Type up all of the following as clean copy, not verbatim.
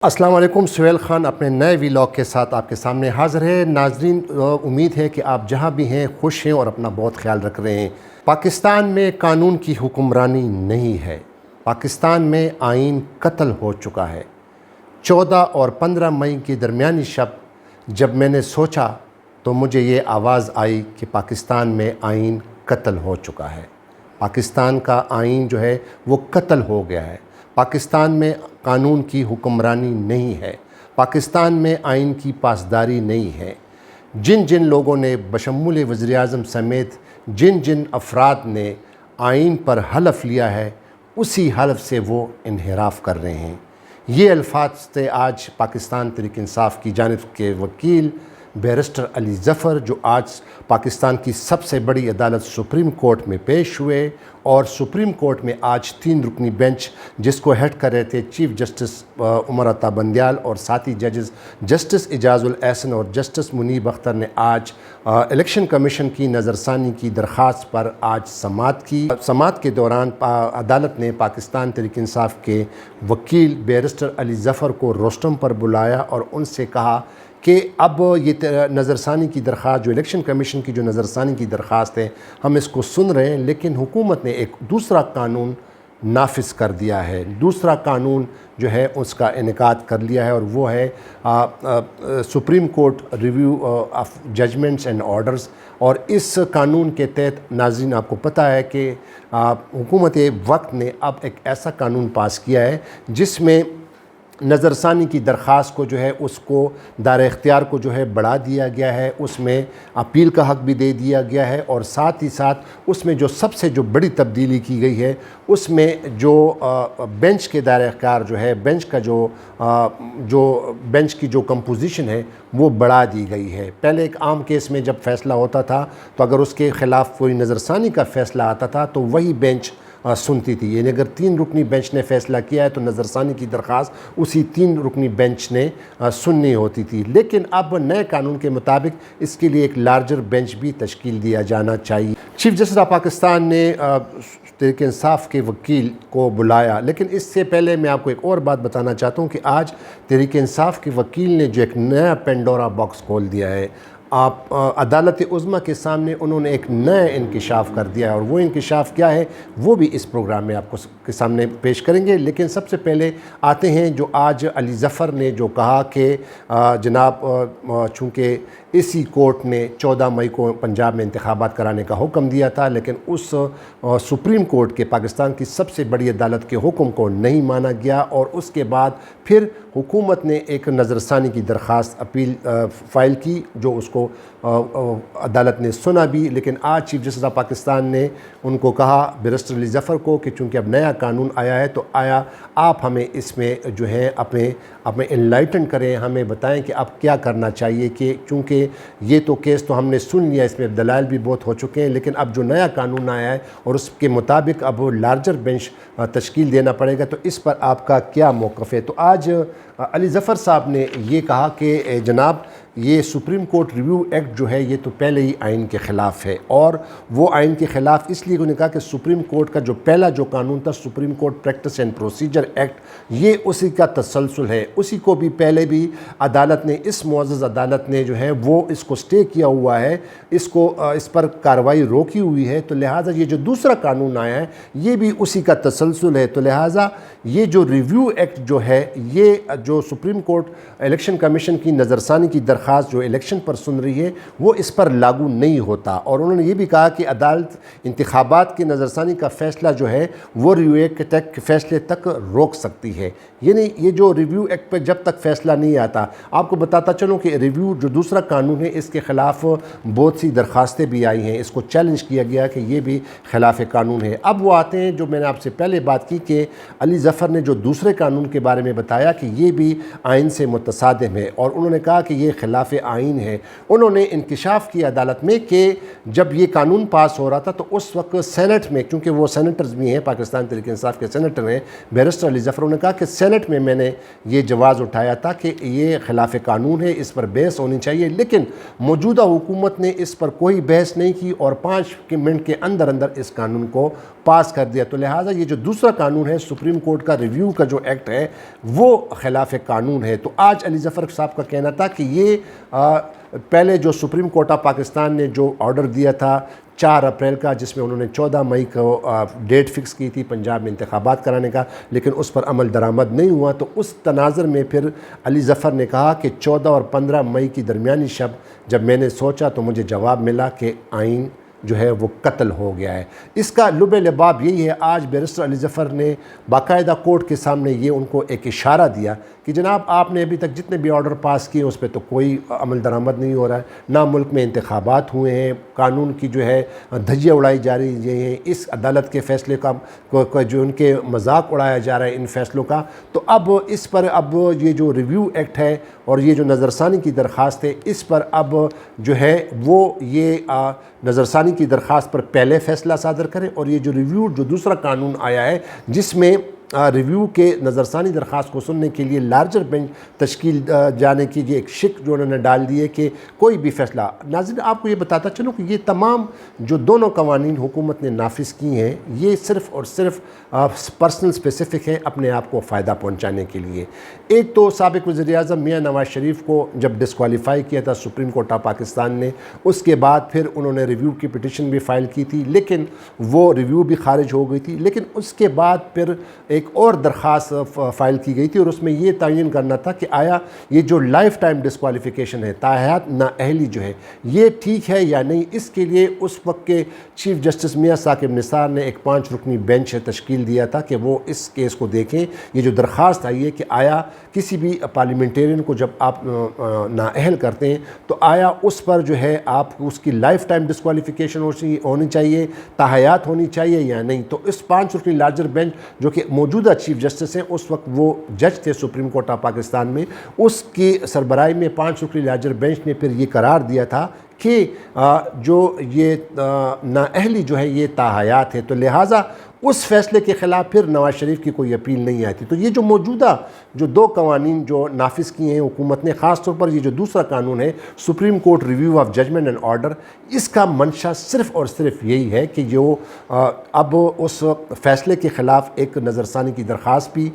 السلام علیکم، سہیل خان اپنے نئے ویلاگ کے ساتھ آپ کے سامنے حاضر ہے۔ ناظرین، امید ہے کہ آپ جہاں بھی ہیں خوش ہیں اور اپنا بہت خیال رکھ رہے ہیں۔ پاکستان میں قانون کی حکمرانی نہیں ہے، پاکستان میں آئین قتل ہو چکا ہے۔ 14 اور 15 مئی کی درمیانی شب جب میں نے سوچا تو مجھے یہ آواز آئی کہ پاکستان میں آئین قتل ہو چکا ہے۔ پاکستان کا آئین جو ہے وہ قتل ہو گیا ہے۔ پاکستان میں قانون کی حکمرانی نہیں ہے، پاکستان میں آئین کی پاسداری نہیں ہے۔ جن لوگوں نے بشمول وزیر اعظم سمیت جن افراد نے آئین پر حلف لیا ہے، اسی حلف سے وہ انحراف کر رہے ہیں۔ یہ الفاظ تھے آج پاکستان تحریک انصاف کی جانب کے وکیل بیرسٹر علی ظفر، جو آج پاکستان کی سب سے بڑی عدالت سپریم کورٹ میں پیش ہوئے، اور سپریم کورٹ میں آج 3 رکنی بینچ جس کو ہیڈ کر رہے تھے چیف جسٹس عمر عطا بندیال اور ساتھی ججز جسٹس اعجاز الاحسن اور جسٹس منیب اختر نے آج الیکشن کمیشن کی نظر ثانی کی درخواست پر آج سماعت کی۔ سماعت کے دوران عدالت نے پاکستان تحریک انصاف کے وکیل بیرسٹر علی ظفر کو روسٹم پر بلایا اور ان سے کہا کہ اب یہ نظر ثانی کی درخواست، جو الیکشن کمیشن کی جو نظر ثانی کی درخواست ہے، ہم اس کو سن رہے ہیں، لیکن حکومت نے ایک دوسرا قانون نافذ کر دیا ہے، دوسرا قانون جو ہے اس کا انعقاد کر لیا ہے، اور وہ ہے supreme court review of judgments and orders. اور اس قانون کے تحت ناظرین آپ کو پتہ ہے کہ حکومت وقت نے اب ایک ایسا قانون پاس کیا ہے جس میں نظر ثانی کی درخواست کو جو ہے اس کو دائرہ اختیار کو جو ہے بڑھا دیا گیا ہے، اس میں اپیل کا حق بھی دے دیا گیا ہے، اور ساتھ ہی ساتھ اس میں جو سب سے جو بڑی تبدیلی کی گئی ہے اس میں جو بینچ کے دائرہ اختیار جو ہے، بینچ کا جو بینچ کی جو کمپوزیشن ہے وہ بڑھا دی گئی ہے۔ پہلے ایک عام کیس میں جب فیصلہ ہوتا تھا تو اگر اس کے خلاف کوئی نظر ثانی کا فیصلہ آتا تھا تو وہی بینچ سنتی تھی، یعنی اگر 3 رکنی بینچ نے فیصلہ کیا ہے تو نظر ثانی کی درخواست اسی 3 رکنی بینچ نے سننی ہوتی تھی۔ لیکن اب نئے قانون کے مطابق اس کے لیے ایک لارجر بینچ بھی تشکیل دیا جانا چاہیے۔ چیف جسٹس آف پاکستان نے تحریک انصاف کے وکیل کو بلایا، لیکن اس سے پہلے میں آپ کو ایک اور بات بتانا چاہتا ہوں کہ آج تحریک انصاف کے وکیل نے جو ایک نیا پینڈورا باکس کھول دیا ہے، عدالت عظمیٰ کے سامنے انہوں نے ایک نیا انکشاف کر دیا ہے، اور وہ انکشاف کیا ہے وہ بھی اس پروگرام میں آپ کو کے سامنے پیش کریں گے۔ لیکن سب سے پہلے آتے ہیں جو آج علی ظفر نے جو کہا کہ جناب چونکہ اسی کورٹ نے 14 مئی کو پنجاب میں انتخابات کرانے کا حکم دیا تھا، لیکن اس سپریم کورٹ کے پاکستان کی سب سے بڑی عدالت کے حکم کو نہیں مانا گیا، اور اس کے بعد پھر حکومت نے ایک نظر ثانی کی درخواست اپیل فائل کی، جو اس کو عدالت نے سنا بھی۔ لیکن آج چیف جسٹس آف پاکستان نے ان کو کہا، بیرسٹر علی ظفر کو، کہ چونکہ اب نیا قانون آیا ہے تو آپ ہمیں اس میں جو ہے اپنے انلائٹن کریں، ہمیں بتائیں کہ اب کیا کرنا چاہیے، کہ چونکہ یہ تو کیس تو ہم نے سن لیا، اس میں دلائل بھی بہت ہو چکے ہیں، لیکن اب جو نیا قانون آیا ہے اور اس کے مطابق اب لارجر بینچ تشکیل دینا پڑے گا، تو اس پر آپ کا کیا موقف ہے؟ تو آج علی ظفر صاحب نے یہ کہا کہ جناب یہ سپریم کورٹ ریویو ایکٹ جو ہے یہ تو پہلے ہی آئین کے خلاف ہے، اور وہ آئین کے خلاف اس لیے انہوں نے کہا کہ سپریم کورٹ کا جو پہلا جو قانون تھا، supreme court practice and procedure act, یہ اسی کا تسلسل ہے، اسی کو بھی پہلے بھی عدالت نے، اس معزز عدالت نے جو ہے وہ اس کو سٹے کیا ہوا ہے، اس پر کارروائی روکی ہوئی ہے، تو لہٰذا یہ جو دوسرا قانون آیا ہے یہ بھی اسی کا تسلسل ہے۔ تو لہٰذا یہ جو ریویو ایکٹ جو ہے، یہ جو سپریم کورٹ الیکشن کمیشن کی نظر ثانی کی درخواست جو الیکشن پر سن رہی ہے وہ اس پر لاگو نہیں ہوتا، اور انہوں نے یہ بھی کہا کہ عدالت انتخابات کی نظر ثانی کا فیصلہ جو ہے وہ ریویو ایکٹ کے فیصلے تک روک سکتی ہے، یعنی یہ جو ریویو ایکٹ پہ جب تک فیصلہ نہیں آتا۔ آپ کو بتاتا چلوں کہ ریویو جو دوسرا قانون ہے اس کے خلاف بہت سی درخواستیں بھی آئی ہیں، اس کو چیلنج کیا گیا کہ یہ بھی خلاف قانون ہے۔ اب وہ آتے ہیں جو میں نے آپ سے پہلے بات کی کہ علی ظفر نے جو دوسرے قانون کے بارے میں بتایا کہ یہ بھی آئین سے متصادم ہے، اور انہوں نے کہا کہ یہ خلاف آئین ہے۔ انہوں نے انکشاف کی عدالت میں کہ جب یہ قانون پاس ہو رہا تھا تو اس وقت سینٹ میں، کیونکہ وہ سینیٹرز بھی ہیں، پاکستان تحریک انصاف کے سینیٹر ہیں بیرسٹر علی ظفر، نے کہا کہ سینٹ میں نے یہ جواز اٹھایا تھا کہ یہ خلاف قانون ہے، اس پر بحث ہونی چاہیے، لیکن موجودہ حکومت نے اس پر کوئی بحث نہیں کی، اور 5 منٹ کے اندر اس قانون کو پاس کر دیا، تو لہٰذا یہ جو دوسرا قانون ہے سپریم کورٹ کا ریویو کا جو ایکٹ ہے وہ خلاف قانون ہے۔ تو آج علی ظفر صاحب کا کہنا تھا کہ یہ پہلے جو سپریم کورٹ آف پاکستان نے جو آرڈر دیا تھا 4 اپریل کا، جس میں انہوں نے 14 مئی کو ڈیٹ فکس کی تھی پنجاب میں انتخابات کرانے کا، لیکن اس پر عمل درآمد نہیں ہوا، تو اس تناظر میں پھر علی ظفر نے کہا کہ 14 اور 15 مئی کی درمیانی شب جب میں نے سوچا تو مجھے جواب ملا کہ آئین جو ہے وہ قتل ہو گیا ہے۔ اس کا لب لباب یہی ہے، آج بیرسٹر علی ظفر نے باقاعدہ کورٹ کے سامنے یہ ان کو ایک اشارہ دیا کہ جناب آپ نے ابھی تک جتنے بھی آرڈر پاس کیے اس پہ تو کوئی عمل درآمد نہیں ہو رہا ہے، نہ ملک میں انتخابات ہوئے ہیں، قانون کی جو ہے دھجیاں اڑائی جا رہی ہیں، اس عدالت کے فیصلے کا جو ان کے مذاق اڑایا جا رہا ہے ان فیصلوں کا، تو اب اس پر اب یہ جو ریویو ایکٹ ہے اور یہ جو نظر ثانی کی درخواست ہے اس پر اب جو ہے وہ یہ نظر ثانی کی درخواست پر پہلے فیصلہ صادر کریں، اور یہ جو ریویو جو دوسرا قانون آیا ہے جس میں ریویو کے نظر ثانی درخواست کو سننے کے لیے لارجر بینچ تشکیل جانے کی یہ ایک شک جو انہوں نے ڈال دی ہے کہ کوئی بھی فیصلہ۔ ناظرین آپ کو یہ بتاتا چلوں کہ یہ تمام جو دونوں قوانین حکومت نے نافذ کی ہیں یہ صرف اور صرف پرسنل اسپیسیفک ہے، اپنے آپ کو فائدہ پہنچانے کے لیے۔ ایک تو سابق وزیر اعظم میاں نواز شریف کو جب ڈسکوالیفائی کیا تھا سپریم کورٹ آف پاکستان نے، اس کے بعد پھر انہوں نے ریویو کی پٹیشن بھی فائل کی تھی، لیکن وہ ریویو بھی خارج ہو گئی تھی، لیکن اس کے بعد پھر ایک اور درخواست فائل کی گئی تھی اور اس میں یہ تعین کرنا تھا کہ آیا یہ جو لائف ٹائم ڈسکوالیفیکیشن ہے، تاحیات نااہلی جو ہے، یہ ٹھیک ہے یا نہیں۔ اس کے لیے اس وقت کے چیف جسٹس میاں ثاقب نثار نے ایک 5 رکنی بینچ تشکیل دیا تھا کہ وہ اس کیس کو دیکھیں۔ یہ جو درخواست آئی ہے کہ آیا کسی بھی پارلیمنٹیرین کو جب آپ نااہل کرتے ہیں تو آیا اس پر جو ہے آپ اس کی لائف ٹائم ڈسکوالیفیکیشن ہونی چاہیے، تاحیات ہونی چاہیے یا نہیں۔ تو اس 5 رکنی لارجر بینچ جو کہ موجودہ چیف جسٹس ہیں، اس وقت وہ جج تھے سپریم کورٹ آف پاکستان میں، اس کی سربراہی میں 5 رکنی لارجر بینچ نے پھر یہ قرار دیا تھا کہ جو یہ نااہلی جو ہے یہ تاحیات ہے، تو لہٰذا اس فیصلے کے خلاف پھر نواز شریف کی کوئی اپیل نہیں آتی۔ تو یہ جو موجودہ جو 2 قوانین جو نافذ کیے ہیں حکومت نے، خاص طور پر یہ جو دوسرا قانون ہے supreme court review of judgment and order, اس کا منشا صرف اور صرف یہی ہے کہ جو اب اس فیصلے کے خلاف ایک نظر ثانی کی درخواست بھی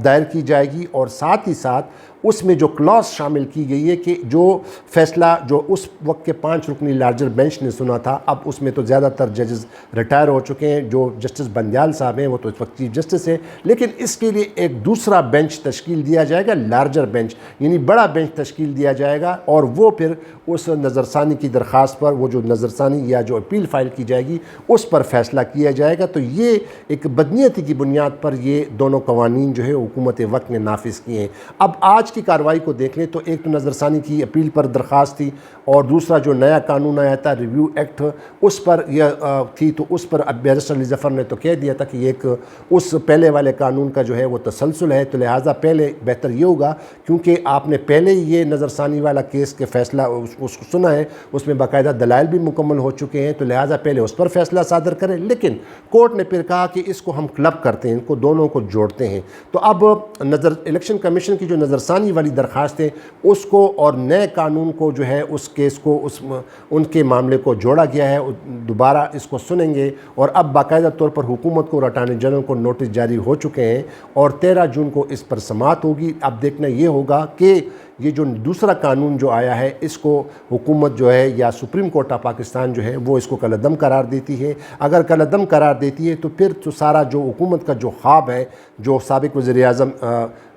دائر کی جائے گی، اور ساتھ ہی ساتھ اس میں جو کلاس شامل کی گئی ہے کہ جو فیصلہ جو اس وقت کے 5 رکنی لارجر بینچ نے سنا تھا، اب اس میں تو زیادہ تر ججز ریٹائر ہو چکے ہیں، جو جسٹس بندیال صاحب ہیں وہ تو اس وقت چیف جسٹس ہیں، لیکن اس کے لیے ایک دوسرا بینچ تشکیل دیا جائے گا، لارجر بینچ، یعنی بڑا بینچ تشکیل دیا جائے گا، اور وہ پھر اس نظر ثانی کی درخواست پر، وہ جو نظر ثانی یا جو اپیل فائل کی جائے گی اس پر فیصلہ کیا جائے گا۔ تو یہ ایک بدنیتی کی بنیاد پر یہ دونوں قوانین جو ہے حکومت وقت نے نافذ کیے ہیں۔ اب آج کی کارروائی کو دیکھ لیں تو ایک تو نظر ثانی کی اپیل پر درخواست تھی، اور دوسرا جو نیا قانون آیا تھا ریویو ایکٹ اس پر یہ تھی، تو اس پر اب بیرسٹر علی ظفر نے تو کہہ دیا تھا کہ یہ ایک اس پہلے والے قانون کا جو ہے وہ تسلسل ہے، تو لہٰذا پہلے بہتر یہ ہوگا کیونکہ آپ نے پہلے ہی یہ نظر ثانی والا کیس کے فیصلہ اس کو سنا ہے، اس میں باقاعدہ دلائل بھی مکمل ہو چکے ہیں، تو لہٰذا پہلے اس پر فیصلہ صادر کریں۔ لیکن کورٹ نے پھر کہا کہ اس کو ہم کلب کرتے ہیں، ان کو دونوں کو جوڑتے ہیں، تو اب الیکشن کمیشن کی جو نظر ثانی والی درخواست ہے اس کو اور نئے قانون کو جو ہے اس کیس کو ان کے معاملے کو جوڑا گیا ہے، دوبارہ اس کو سنیں گے، اور اب باقاعدہ طور پر حکومت کو اور اٹارنی جنرل کو نوٹس جاری ہو چکے ہیں، اور 13 جون کو اس پر سماعت ہوگی۔ اب دیکھنا یہ ہوگا کہ یہ جو دوسرا قانون جو آیا ہے اس کو حکومت جو ہے یا سپریم کورٹ آف پاکستان جو ہے وہ اس کو کالعدم قرار دیتی ہے۔ اگر کالعدم قرار دیتی ہے تو پھر تو سارا جو حکومت کا جو خواب ہے، جو سابق وزیر اعظم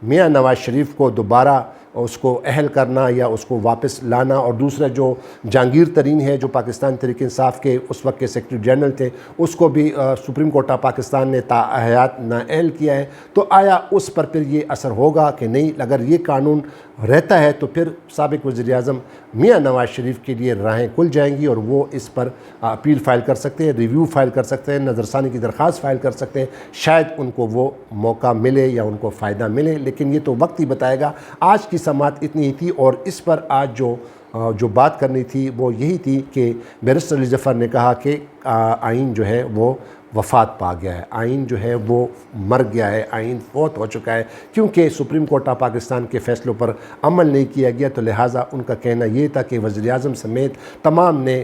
میاں نواز شریف کو دوبارہ اس کو اہل کرنا یا اس کو واپس لانا، اور دوسرا جو جہانگیر ترین ہے جو پاکستان تحریک انصاف کے اس وقت کے سیکرٹری جنرل تھے، اس کو بھی سپریم کورٹ آف پاکستان نے تاحیات نااہل کیا ہے، تو آیا اس پر پھر یہ اثر ہوگا کہ نہیں؟ اگر یہ قانون رہتا ہے تو پھر سابق وزیر اعظم میاں نواز شریف کے لیے راہیں کھل جائیں گی، اور وہ اس پر اپیل فائل کر سکتے ہیں، ریویو فائل کر سکتے ہیں، نظر ثانی کی درخواست فائل کر سکتے ہیں، شاید ان کو وہ موقع ملے یا ان کو فائدہ ملے، لیکن یہ تو وقت ہی بتائے گا۔ آج کی سماعت اتنی ہی تھی، اور اس پر آج جو بات کرنی تھی وہ یہی تھی کہ بیرسٹر علی ظفر نے کہا کہ آئین جو ہے وہ وفات پا گیا ہے، آئین جو ہے وہ مر گیا ہے، آئین فوت ہو چکا ہے، کیونکہ سپریم کورٹ آف پاکستان کے فیصلوں پر عمل نہیں کیا گیا، تو لہٰذا ان کا کہنا یہ تھا کہ وزیر اعظم سمیت تمام نے